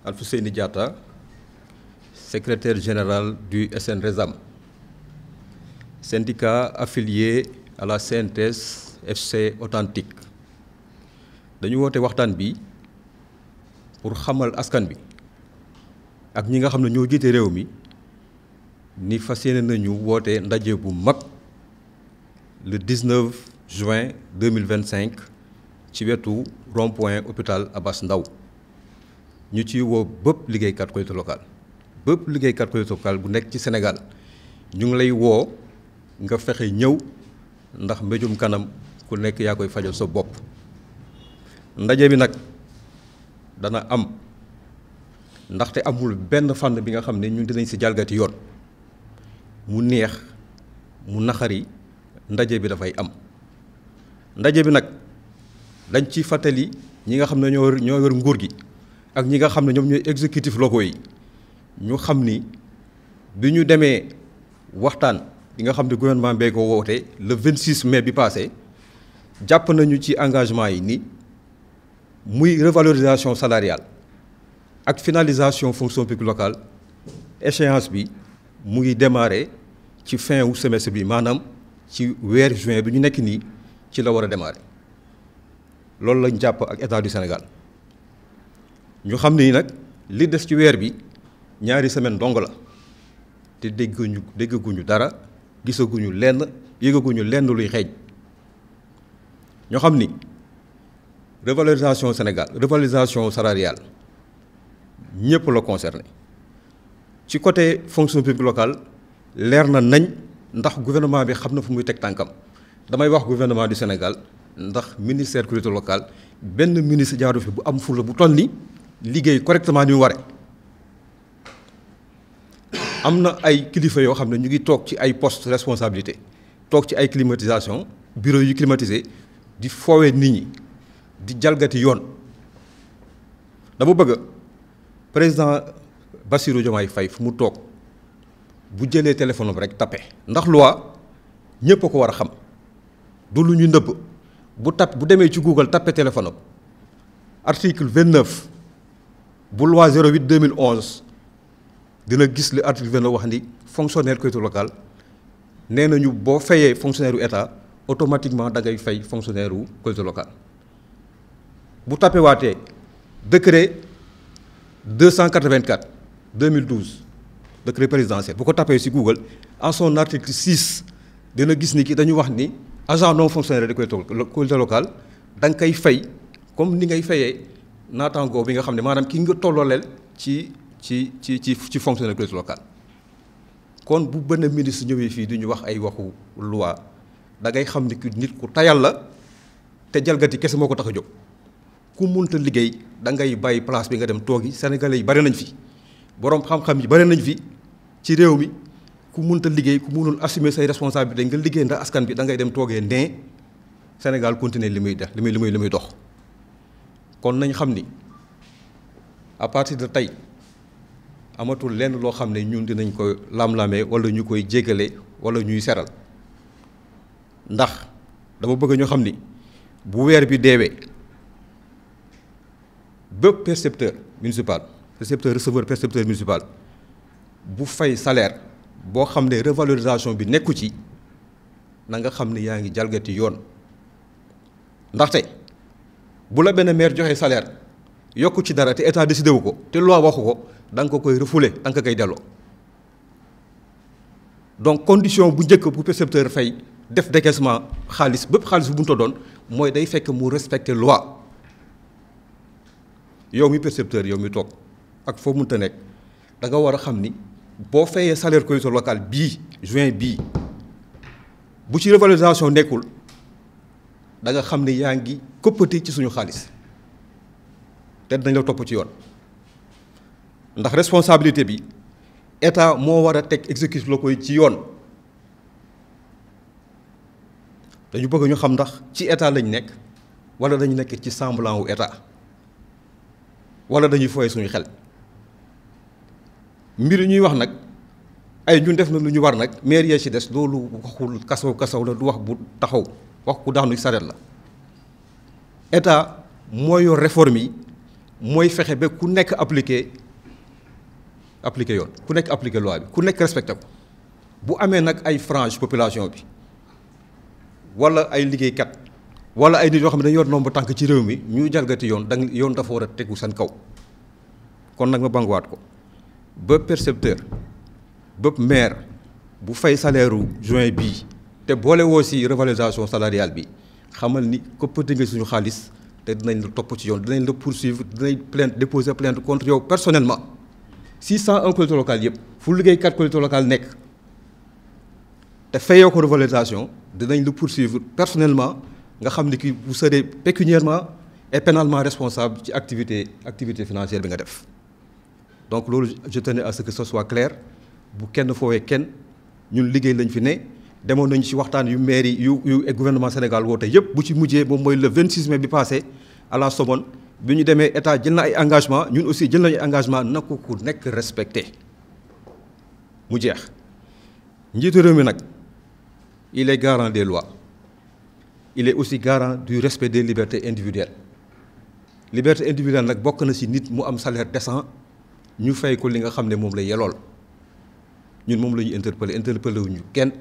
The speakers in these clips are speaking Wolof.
Alfousseyni Diatta, secrétaire général du SN Resam, syndicat affilié à la CNTS FC Authentique. Dañu woote waxtaan bi pour xamal askan bi ak ñi nga xam ne ñoo jiite réew mi ni fas yéene nañu woote ndaje bu mag le 19 juin 2025 ci wetu rond-point hôpital Abass Ndao ñu ci woo bépp liggéeykat collectivité locale bépp liggéeykat collectivité locale bu nekk ci Sénégal ñu ngi lay woo nga fexe ñëw ndax mbéjum kanam ku nekk yaa koy fajal sa bopp. ndaje bi nag dana am ndaxte amul benn fànn bi nga xam ne ñun dinañ ci jalgati yoon mu neex mu naxari ndaje bi dafay am. ndaje bi nag dañ ci fàttali ñi nga xam ne ñoo yor nguur gi ak ñi nga xam ne ñoom ñooy exécutif locaux yi ñu xam ni bi ñu demee waxtaan bi nga xam ne gouvernement bee ko woote le 26 mai bi passé jàpp nañu ci engagement yi ni muy revalorisation salariale ak finalisation fonction publique locale échéance bi mu ngi démarrer ci fin wu semestre bi maanaam ci weer juin bi ñu nekk nii ci la war a démarrer loolu lañ jàpp ak état du Sénégal ñu xam ni nag li des ci weer bi ñaari semaine dong la te déggaguñu dara gisaguñu lenn yëgaguñu lenn luy xeeñ ñoo xam ni revalorisation Sénégal revalorisation salariale ñëpp la concerné ci côté fonction publique locale leer na nañ ndax gouvernement bi xam na fu muy teg tànkam damay wax gouvernement du Sénégal ndax ministère collectivité locale benn ministre jaaru fi bu am fulla bu toll ni liggéey correctement ni mu ware am na ay kilifa yoo xam ne ñu ngi toog ci ay poste responsabilité toog ci ay climatisation bureau yu climatisé di foowee nit ñi di jalgati yoon dama bëgg président Bassirou Diomaye Faye fu mu toog bu jëlee téléphone am rek tapé ndax loi ñëpp a ko war a xam du lu ñu nëbb bu demee ci Google tapé téléphone am article 29 bu loi 08 2011 dina gis li article 29 wax ni fonctionnaire collectivité locale nee nañu boo fayee fonctionnaire u état automatiquement da ngay fay fonctionnaire u collectivité locale bu tapé waatee décret 284 2012 décret présidentiel bu ko tapé ci Google en son article 6 dina gis ni ki dañu wax ni agent non fonctionnaire de collectivité locale da nga koy fay comme ni ngay fayee naataangoo bi nga xam ne maanaam ki nga tollooleel ci fonctionnaire collectivité locale kon bu benn ministre ñëwee fii du ñu wax ay waxu loi da ngay xam ni ki nit ku tayal la te jalgati kese moo ko tax a jóg ku munta liggéey da ngay bàyyi place bi nga dem toogi sénégalais yi bari nañ fi boroom xam-xam yi bari nañ fi ci réew mi ku munta liggéey ku munul assumer say responsabilités nga liggéey ndax askan bi da ngay dem toogee nee Sénégal continuer li muy def li muy dox kon nañ xam ni à partir de tey amatul lenn loo xam ne ñun dinañ koy lam-lamee wala ñu koy jéggale wala ñuy seral ndax dama bëgg ñu xam ni bu weer bi deewee bépp percepteur municipal receveur percepteur municipal bu fay salaire boo xam ne revalorisation bi nekku ci na nga xam ne yaa ngi jalgati yoon ndaxte bu la benn maire joxee salaire yokku ci dara te état décidé wu ko te loi waxu ko da nga ko koy refoulé da nga ko koy delloo donc condition bu njëkk bu percepteur fay def décaissement xaalis bépp xaalis bu mënta doon mooy day fekk mu respecter loi yow mi percepteur yow mi toog ak foo mënta nekk da nga war a xam ni boo fayee salaire collectivité locale bii juin bii bu ci revalorisation nekkul da nga xam ni yaa ngi koppati ci suñu xaalis te dañ la topp ci yoon ndax responsabilité bi état moo war a teg exécutif locaux yi ci yoon dañu bëgg ñu xam ndax ci état lañ nekk wala dañu nekk ci semblant wu état wala dañuy fooye suñu xel mbir yi ñuy wax nag ay ñun def na lu ñu war nag maire yee ci des loolu waxul kasaw la du wax bu taxaw wax ku daanu saret la état moo yor réforme yi mooy fexe ba ku nekk appliquer yoon ku nekk appliquer loi bi ku nekk respecté ko bu amee nag ay frange population bi wala ay liggéeykat wala ay nit yoo xam ne dañu yor nombre tànk ci réew mi ñu jalgati yoon yoon dafa war a tegu seen kaw kon nag ma banguwaat ko ba percepteur ba maire bu fay salaire juin bii te boole woo si revalorisation salariale bi xamal ni koppati nga suñu xaalis te dinañ la topp ci yoon dinañ la poursuivre dinañ déposer plainte contre yow personnellement 601 collectivités locales yëpp fu liggéeykat collectivités locales nekk te fayoo ko revalorisation dinañ la poursuivre personnellement nga xam ni ki vous serez pécuniairement et pénalement responsable ci activité financière bi nga def donc loolu je tenais à ce que ce soit clair bu kenn foowee kenn ñun liggéey lañ fi ne demoon nañu ci waxtaan yu mairie yu gouvernement Sénégal woote yëpp bu ci mujjee moom mooy le 26 mai bi passé à la Sorbonne bi ñu demee état jël na ay engagement ñun aussi jël nañu ay engagement na ko ku nekk respecté mu jeex njiitu réew mi nag il est garant des lois il est aussi garant du respect des libertés individuelles liberté individuelle nag bokk na ci nit mu am salaire décent ñu fay ko li nga xam ne moom la yelool ñun moom la ñu interpellé wuñu kenn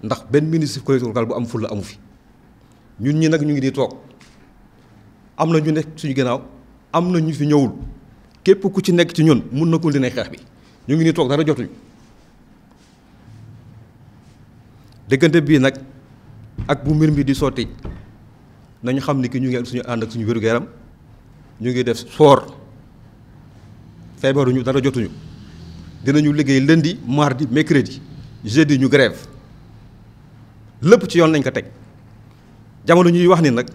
ndax benn ministre collectivité locale bu am fulla amu fi ñun ñi nag ñu ngi di toog am na ñu nekk suñu gannaaw am na ñu fi ñëwul képp ku ci nekk ci ñun mun na continuer xeex bi ñu ngi ni toog dara jotuñu diggante bii nag ak bu mbir mi di sotti nañu xam ni ki ñu ngi suñu ànd ak suñu wéru-gu-yaram ñu ngi def sport feebaruñu dara jotuñu dinañu liggéey lundi mardi mercredi jeudi ñu grève lépp ci yoon lañ ko teg jamono ñuy wax ni nag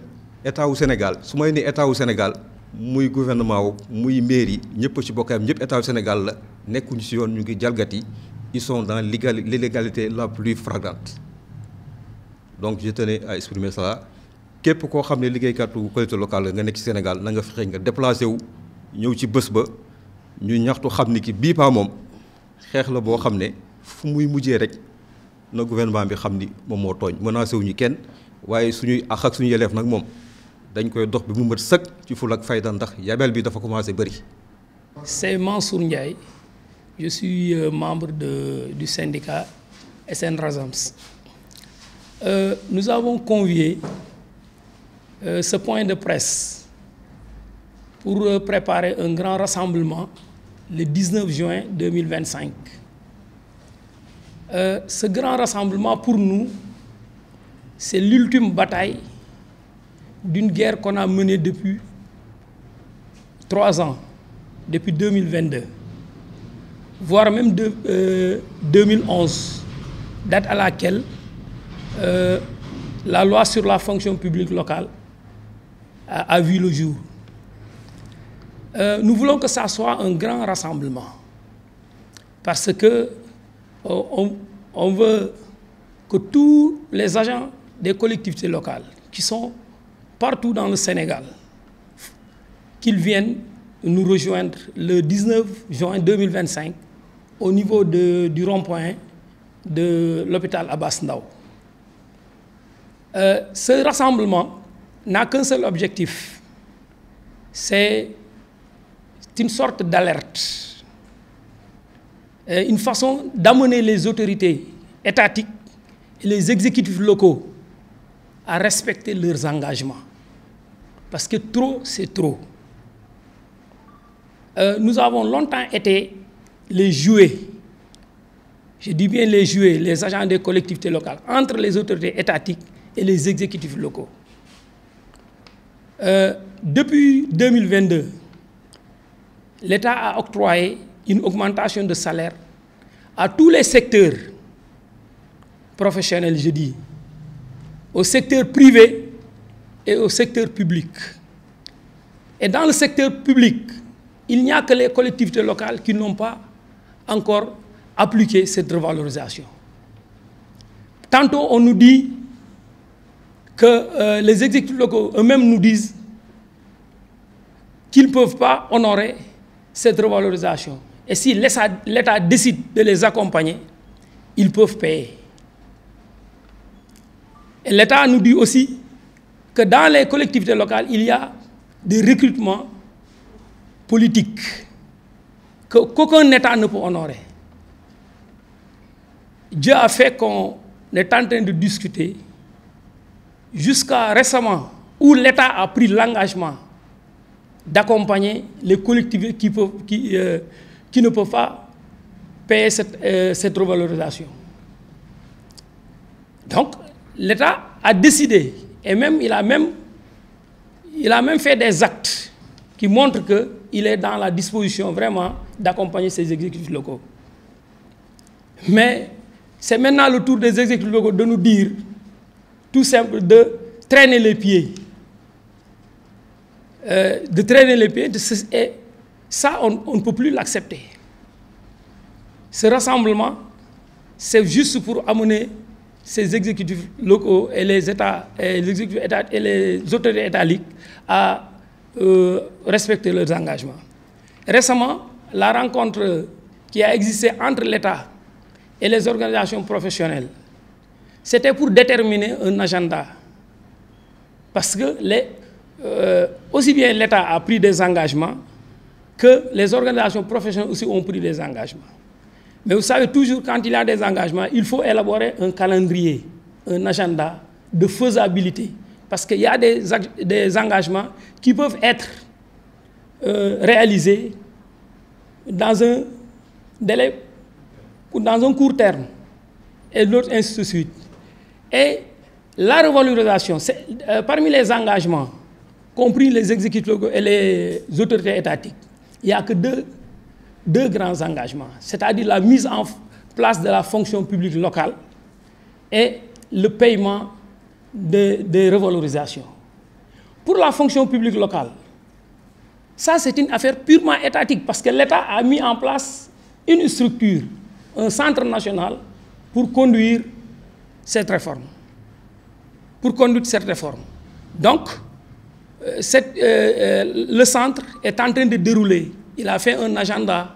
état wu Sénégal su may ni état wu Sénégal muy gouvernement wu muy mairie ñëpp ci bokkam ñëpp état wu Sénégal la nekkuñu ci yoon ñu ngi jalgati ils sont dans l'illégalité la plus flagrante donc je tenais à exprimer cela képp koo xam ne liggéeykatu collectivité locale la nga nekk ci Sénégal na nga fexe nga déplacé wu ñëw ci bés ba ñu ñaxtu xam ni ki bii paa moom xeex la boo xam ne fu muy mujjee rek na gouvernement bi xam ni moom moo tooñ menacé wuñu kenn waaye suñuy àq ak suñu yelleef nag moom dañ koy dox bi mu mët sëkk ci ful ak fayda ndax yabel bi dafa commencé bëri. C'est Mansour Ndiaye, je suis membre du syndicat SN Razams. Nous avons convié ce point de presse pour préparer un grand rassemblement le 19 juin 2025. Ce grand rassemblement pour nous, c'est l'ultime bataille d'une guerre qu'on a menée depuis 3 ans, depuis 2022, voire même 2011, date à laquelle la loi sur la fonction publique locale a vu le jour. Nous voulons que ça soit un grand rassemblement parce que on veut que tous les agents des collectivités locales qui sont partout dans le Sénégal, qu'ils viennent nous rejoindre le 19 juin 2025 au niveau du rond-point de l'hôpital Abass Ndao. Ce rassemblement n'a qu'un seul objectif, c'est une sorte d'alerte, une façon d'amener les autorités étatiques et les exécutifs locaux à respecter leurs engagements. Parce que trop, c'est trop. Nous avons longtemps été les jouets, je dis bien les jouets, les agents des collectivités locales, entre les autorités étatiques et les exécutifs locaux. Depuis 2022, l'État a octroyé une augmentation de salaire à tous les secteurs professionnels, je dis, au secteur privé et au secteur public. Et dans le secteur public, il n'y a que les collectivités locales qui n'ont pas encore appliqué cette revalorisation. Tantôt, on nous dit que les exécutifs locaux eux-mêmes nous disent qu'ils ne peuvent pas honorer cette revalorisation. Et si l'État décide de les accompagner, ils peuvent payer. Et l'État nous dit aussi que dans les collectivités locales, il y a des recrutements politique qu'aucun État ne peut honorer. Dieu a fait qu'on est en train de discuter jusqu'à récemment où l'État a pris l'engagement d'accompagner les collectivités qui ne peuvent pas payer cette revalorisation. Donc, l'État a décidé, et même il a même fait des actes qui montrent qu'il est dans la disposition vraiment d'accompagner ces exécutifs locaux. Mais c'est maintenant le tour des exécutifs locaux de nous dire, tout simple, de traîner les pieds. Et ça, on ne peut plus l'accepter. Ce rassemblement, c'est juste pour amener ces exécutifs locaux et les États, et les autorités étatiques à respecter leurs engagements. Récemment, la rencontre qui a existé entre l'État et les organisations professionnelles, c'était pour déterminer un agenda. Parce que aussi bien l'État a pris des engagements que les organisations professionnelles aussi ont pris des engagements. Mais vous savez, toujours quand il y a des engagements, il faut élaborer un calendrier, un agenda de faisabilité. Parce qu'il y a des engagements qui peuvent être réalisés dans un délai ou dans un court terme, et l'autre ainsi de suite. Et la revalorisation, parmi les engagements, compris les exécutifs locaux et les autorités étatiques, il n'y a que deux grands engagements, c'est-à-dire la mise en place de la fonction publique locale et le paiement des revalorisations. Pour la fonction publique locale, ça c'est une affaire purement étatique parce que l'État a mis en place une structure, un centre national pour conduire cette réforme. Donc, le centre est en train de dérouler. Il a fait un agenda.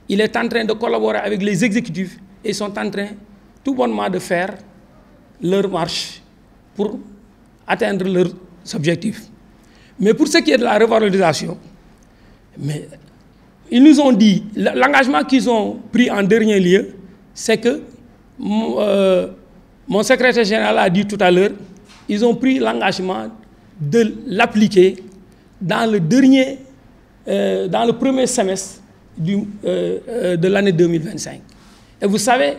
Il est en train de collaborer avec les exécutifs et ils sont en train tout bonnement de faire leur marche pour atteindre leurs objectifs. Mais pour ce qui est de la revalorisation, ils nous ont dit, l'engagement qu'ils ont pris en dernier lieu, c'est que mon secrétaire général a dit tout à l'heure, ils ont pris l'engagement de l'appliquer dans le premier semestre de l'année 2025. Et vous savez,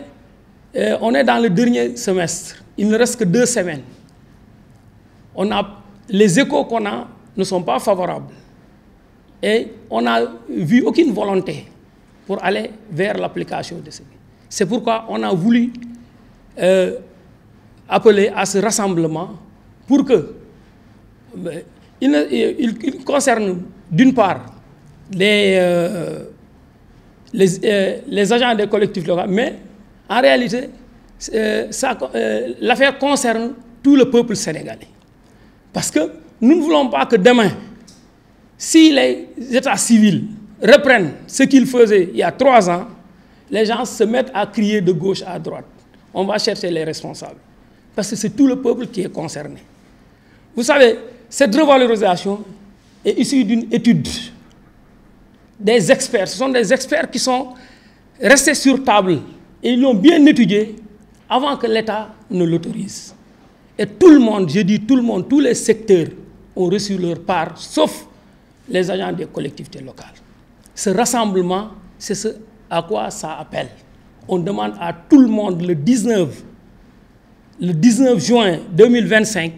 on est dans le dernier semestre, il ne reste que 2 semaines. Les échos qu'on a ne sont pas favorables. Et on n'a vu aucune volonté pour aller vers l'application de ce. C'est pourquoi on a voulu appeler à ce rassemblement pour que il concerne d'une part les agents des collectifs locaux, mais en réalité, l'affaire concerne tout le peuple sénégalais. Parce que nous ne voulons pas que demain, si les États civils reprennent ce qu'ils faisaient il y a 3 ans, les gens se mettent à crier de gauche à droite. On va chercher les responsables. Parce que c'est tout le peuple qui est concerné. Vous savez, cette revalorisation est issue d'une étude des experts. Ce sont des experts qui sont restés sur table et ils l'ont bien étudié avant que l'État ne l'autorise. Et tout le monde, je dis tout le monde, tous les secteurs ont reçu leur part, sauf les agents des collectivités locales. Ce rassemblement, c'est ce à quoi ça appelle. On demande à tout le monde le 19 juin 2025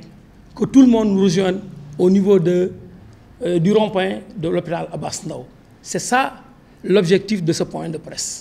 que tout le monde nous rejoigne au niveau du rond-point de l'hôpital Abass Ndao. C'est ça l'objectif de ce point de presse.